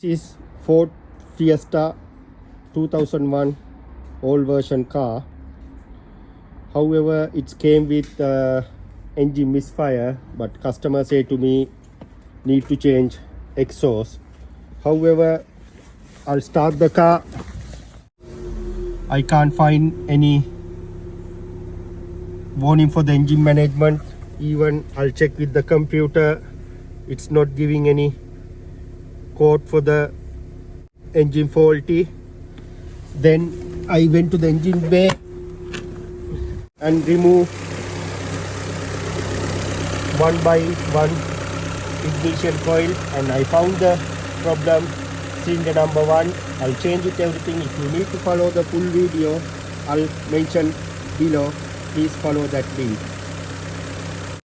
This is Ford Fiesta 2001 old version car. However, it came with engine misfire, but customer say to me need to change exhaust. However, I'll start the car. I can't find any warning for the engine management. Even I'll check with the computer, it's not giving any code for the engine faulty. Then I went to the engine bay and removed one by one ignition coil, and I found the problem, cylinder number one. I'll change it everything. If you need to follow the full video, I'll mention below. Please follow that link.